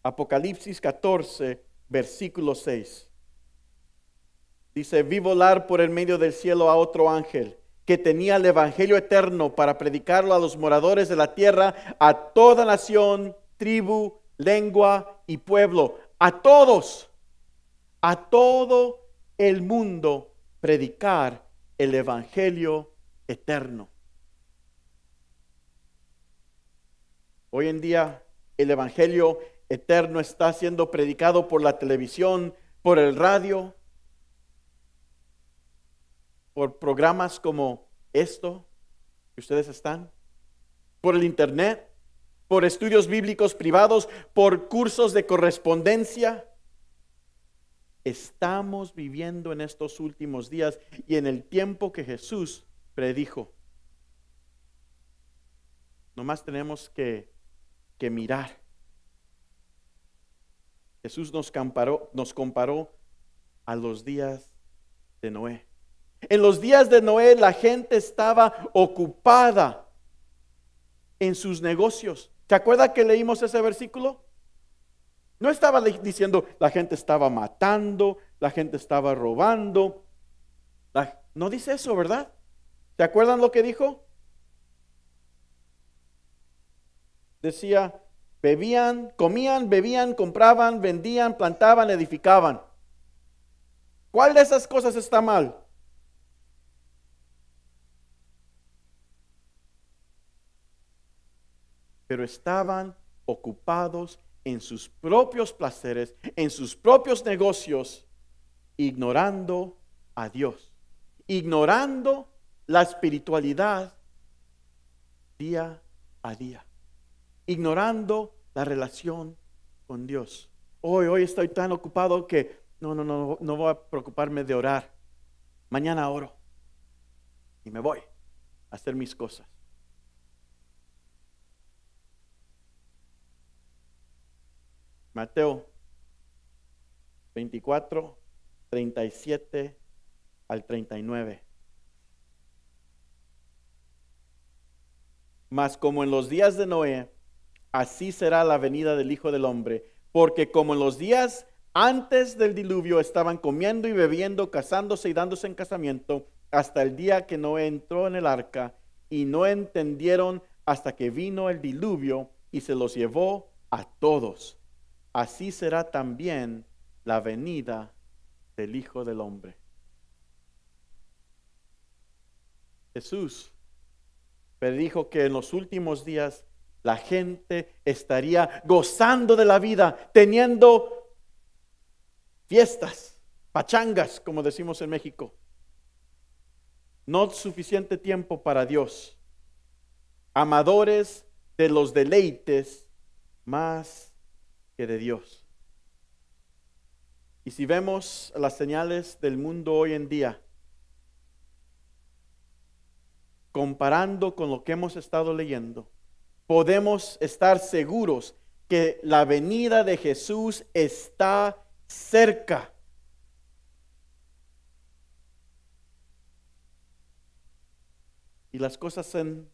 Apocalipsis 14, versículo 6. Dice: vi volar por el medio del cielo a otro ángel que tenía el evangelio eterno para predicarlo a los moradores de la tierra, a toda nación, tribu, lengua y pueblo. A todos, a todo el mundo, predicar el evangelio eterno. Hoy en día el evangelio eterno está siendo predicado por la televisión, por el radio, por programas como esto que ustedes están, por el internet, por estudios bíblicos privados, por cursos de correspondencia. Estamos viviendo en estos últimos días y en el tiempo que Jesús predijo. Nomás tenemos que mirar. Jesús nos comparó a los días de Noé. En los días de Noé la gente estaba ocupada en sus negocios. ¿Se acuerda que leímos ese versículo? No estaba diciendo la gente estaba matando, la gente estaba robando. No dice eso, ¿verdad? ¿Se acuerdan lo que dijo? Decía, bebían, comían, bebían, compraban, vendían, plantaban, edificaban. ¿Cuál de esas cosas está mal? Pero estaban ocupados en sus propios placeres, en sus propios negocios, ignorando a Dios, ignorando la espiritualidad día a día, ignorando la relación con Dios. Hoy estoy tan ocupado que no voy a preocuparme de orar. Mañana oro y me voy a hacer mis cosas. Mateo 24, 37 al 39. Mas como en los días de Noé, así será la venida del Hijo del Hombre, porque como en los días antes del diluvio estaban comiendo y bebiendo, casándose y dándose en casamiento, hasta el día que Noé entró en el arca, y no entendieron hasta que vino el diluvio y se los llevó a todos. Así será también la venida del Hijo del Hombre. Jesús predijo que en los últimos días la gente estaría gozando de la vida, teniendo fiestas, pachangas, como decimos en México. No suficiente tiempo para Dios. Amadores de los deleites más que de Dios. Y si vemos las señales del mundo hoy en día, comparando con lo que hemos estado leyendo, podemos estar seguros que la venida de Jesús está cerca. Y las cosas son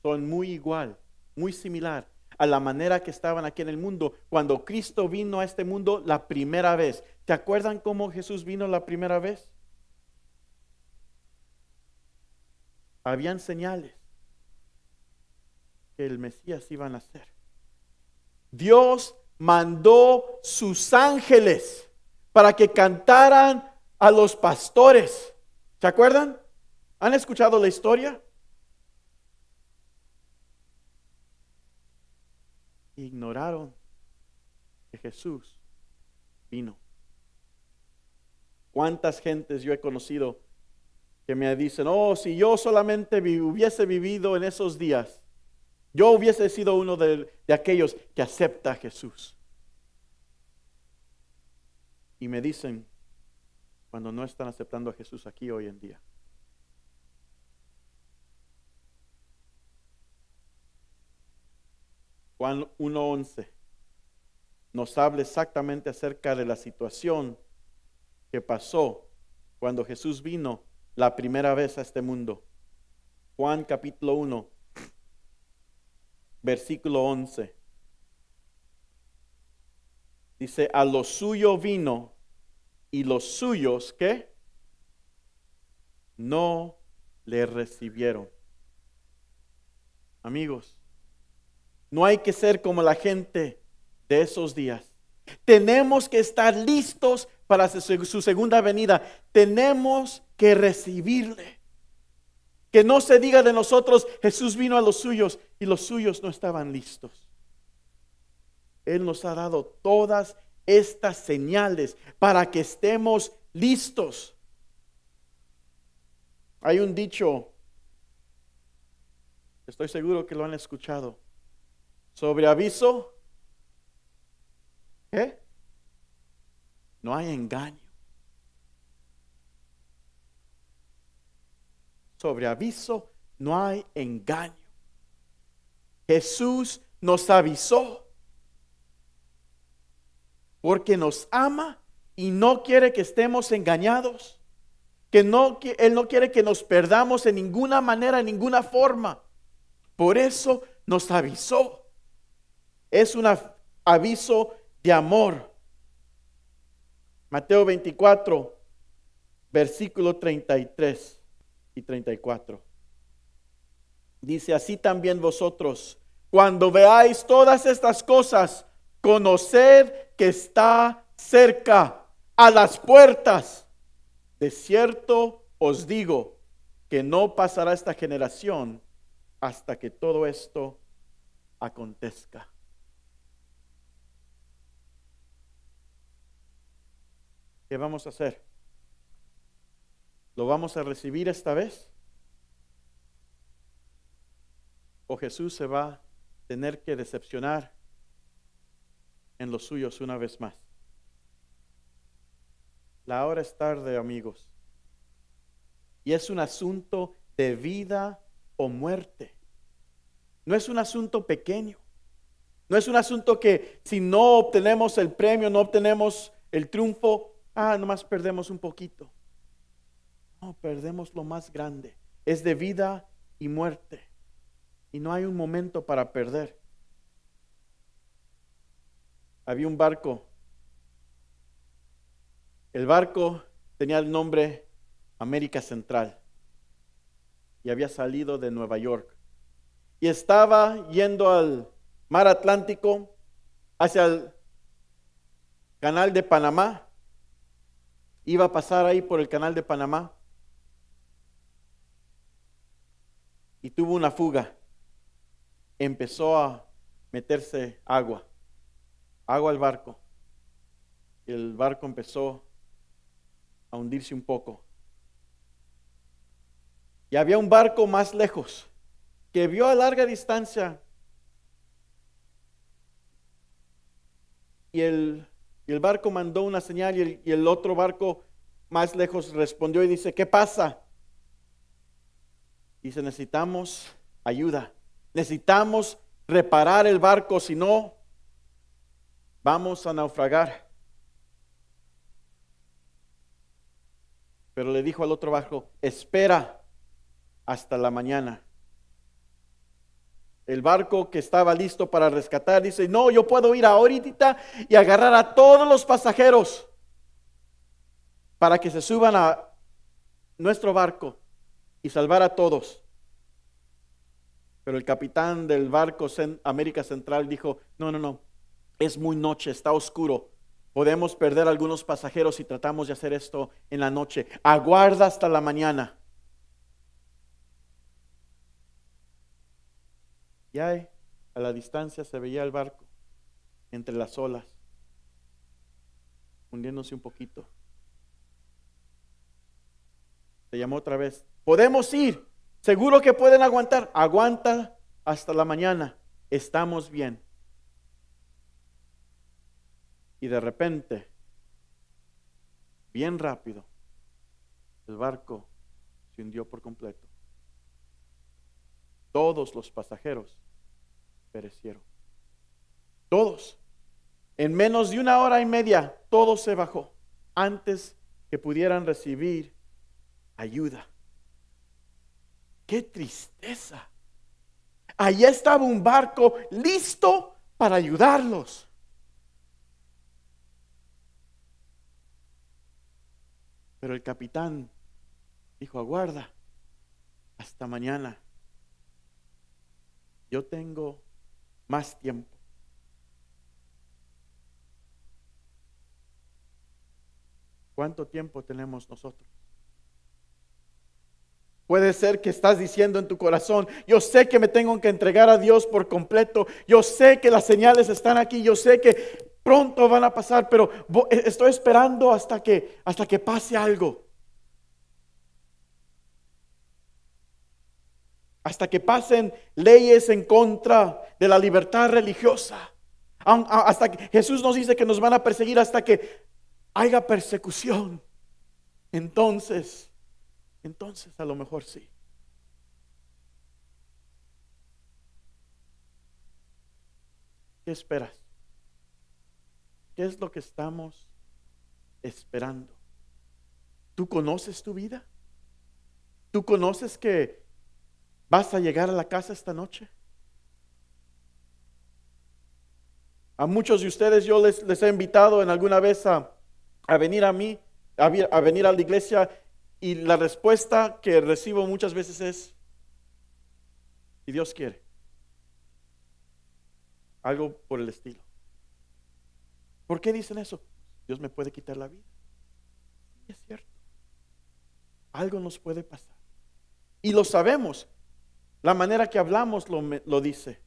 muy igual, muy similar a la manera que estaban aquí en el mundo cuando Cristo vino a este mundo la primera vez. ¿Se acuerdan cómo Jesús vino la primera vez? Habían señales que el Mesías iba a nacer. Dios mandó sus ángeles para que cantaran a los pastores. ¿Se acuerdan? ¿Han escuchado la historia? Ignoraron que Jesús vino. ¿Cuántas gentes yo he conocido que me dicen, oh, si yo solamente hubiese vivido en esos días, yo hubiese sido uno de aquellos que acepta a Jesús? Y me dicen, cuando no están aceptando a Jesús aquí hoy en día. Juan 1:11 nos habla exactamente acerca de la situación que pasó cuando Jesús vino la primera vez a este mundo. Juan capítulo 1, versículo 11. Dice, a lo suyo vino y los suyos, ¿qué? No le recibieron. Amigos, no hay que ser como la gente de esos días. Tenemos que estar listos para su segunda venida. Tenemos que recibirle. Que no se diga de nosotros, Jesús vino a los suyos y los suyos no estaban listos. Él nos ha dado todas estas señales para que estemos listos. Hay un dicho, estoy seguro que lo han escuchado. Sobre aviso, ¿qué? No hay engaño. Sobre aviso, no hay engaño. Jesús nos avisó porque nos ama y no quiere que estemos engañados, que Él no quiere que nos perdamos en ninguna manera, en ninguna forma. Por eso nos avisó. Es un aviso de amor. Mateo 24, versículo 33 y 34. Dice: así también vosotros, cuando veáis todas estas cosas, conoced que está cerca, a las puertas. De cierto os digo que no pasará esta generación hasta que todo esto acontezca. ¿Qué vamos a hacer? ¿Lo vamos a recibir esta vez? ¿O Jesús se va a tener que decepcionar en los suyos una vez más? La hora es tarde, amigos. Y es un asunto de vida o muerte. No es un asunto pequeño. No es un asunto que si no obtenemos el premio, no obtenemos el triunfo, nomás perdemos un poquito. No, perdemos lo más grande. Es de vida y muerte. Y no hay un momento para perder. Había un barco. El barco tenía el nombre América Central y había salido de Nueva York y estaba yendo al mar Atlántico hacia el canal de Panamá. Iba a pasar ahí por el canal de Panamá y tuvo una fuga. Empezó a meterse agua al barco. Y el barco empezó a hundirse un poco. Y había un barco más lejos que vio a larga distancia. Y el barco mandó una señal y el otro barco más lejos respondió y dice: ¿qué pasa? Dice: necesitamos ayuda. Necesitamos reparar el barco, si no, vamos a naufragar. Pero le dijo al otro barco: espera hasta la mañana. El barco que estaba listo para rescatar dice: no, yo puedo ir ahorita y agarrar a todos los pasajeros para que se suban a nuestro barco y salvar a todos. Pero el capitán del barco América Central dijo: no, es muy noche, está oscuro. Podemos perder algunos pasajeros si tratamos de hacer esto en la noche. Aguarda hasta la mañana. Y ahí, a la distancia, se veía el barco entre las olas, hundiéndose un poquito. Se llamó otra vez: podemos ir, seguro que pueden aguantar. Aguanta hasta la mañana, estamos bien. Y de repente, bien rápido, el barco se hundió por completo. Todos los pasajeros perecieron. Todos. En menos de 1 hora y media, todo se bajó antes que pudieran recibir ayuda. ¡Qué tristeza! Allá estaba un barco listo para ayudarlos. Pero el capitán dijo: aguarda hasta mañana. Yo tengo más tiempo. ¿Cuánto tiempo tenemos nosotros? Puede ser que estás diciendo en tu corazón: yo sé que me tengo que entregar a Dios por completo. Yo sé que las señales están aquí. Yo sé que pronto van a pasar, pero estoy esperando hasta que pase algo. Hasta que pasen leyes en contra de la libertad religiosa. Hasta que Jesús nos dice que nos van a perseguir hasta que haya persecución. Entonces a lo mejor sí. ¿Qué esperas? ¿Qué es lo que estamos esperando? ¿Tú conoces tu vida? ¿Tú conoces que vas a llegar a la casa esta noche? A muchos de ustedes yo les he invitado en alguna vez a venir a mí, a venir a la iglesia, y la respuesta que recibo muchas veces es, si Dios quiere, algo por el estilo. ¿Por qué dicen eso? Dios me puede quitar la vida. Sí, es cierto. Algo nos puede pasar. Y lo sabemos. La manera que hablamos lo dice.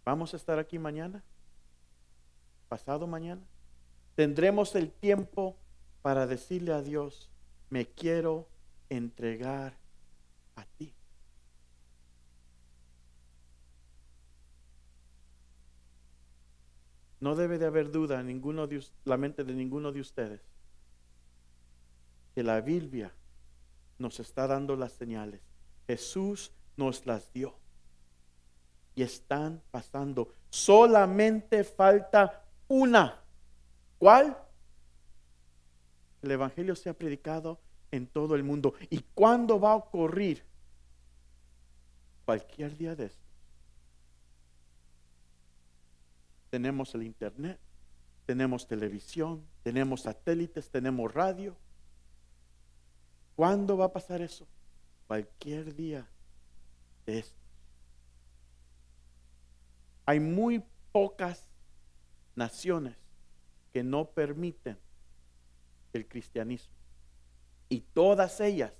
¿Vamos a estar aquí mañana? ¿Pasado mañana? Tendremos el tiempo para decirle a Dios, me quiero entregar a ti. No debe de haber duda en la mente de ninguno de ustedes que la Biblia nos está dando las señales. Jesús nos las dio y están pasando. Solamente falta una. ¿Cuál? El evangelio sea predicado en todo el mundo. ¿Y cuándo va a ocurrir? Cualquier día de estos. Tenemos el internet, tenemos televisión, tenemos satélites, tenemos radio. ¿Cuándo va a pasar eso? Cualquier día de estos. Hay muy pocas naciones que no permiten el cristianismo, y todas ellas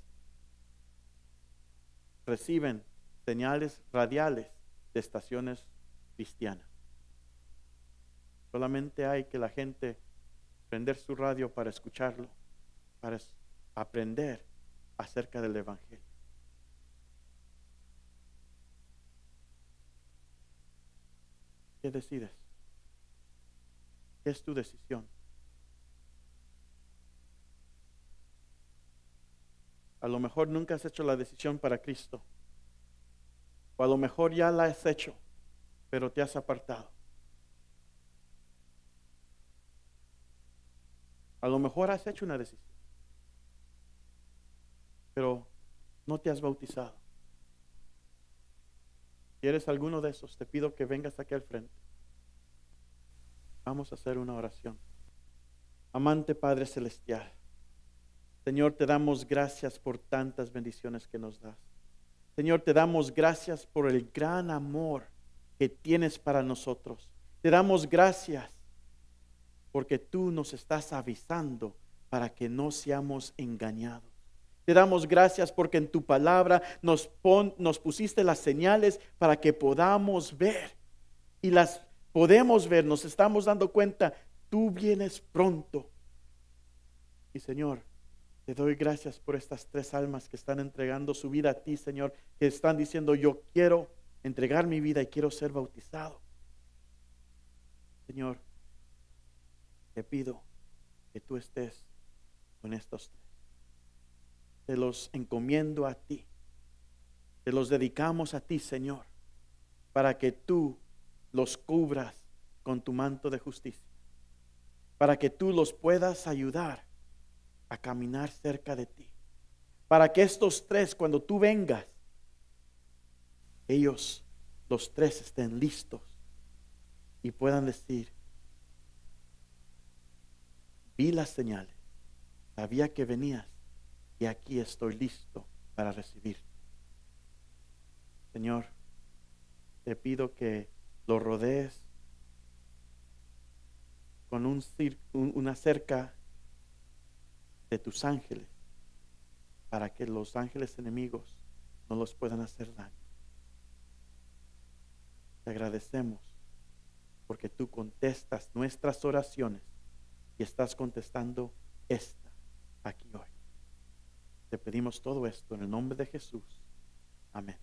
reciben señales radiales de estaciones cristianas. Solamente hay que la gente prender su radio para escucharlo, para aprender acerca del evangelio. ¿Qué decides? ¿Qué es tu decisión? A lo mejor nunca has hecho la decisión para Cristo, o a lo mejor ya la has hecho, pero te has apartado. A lo mejor has hecho una decisión, pero no te has bautizado. Si eres alguno de esos, te pido que vengas aquí al frente. Vamos a hacer una oración. Amante Padre Celestial, Señor, te damos gracias por tantas bendiciones que nos das. Señor, te damos gracias por el gran amor que tienes para nosotros. Te damos gracias porque tú nos estás avisando para que no seamos engañados. Te damos gracias porque en tu palabra nos pusiste las señales para que podamos ver. Y las podemos ver, nos estamos dando cuenta, tú vienes pronto. Y Señor, te doy gracias por estas 3 almas que están entregando su vida a ti, Señor, que están diciendo, yo quiero entregar mi vida y quiero ser bautizado. Señor, te pido que tú estés con estos 3. Te los encomiendo a ti. Te los dedicamos a ti, Señor, para que tú los cubras con tu manto de justicia, para que tú los puedas ayudar a caminar cerca de ti, para que estos 3, cuando tú vengas, ellos, los 3, estén listos y puedan decir, vi las señales, sabía que venías y aquí estoy listo para recibirte. Señor, te pido que lo rodees con una cerca de tus ángeles, para que los ángeles enemigos no los puedan hacer daño. Te agradecemos porque tú contestas nuestras oraciones y estás contestando esta aquí hoy. Te pedimos todo esto en el nombre de Jesús. Amén.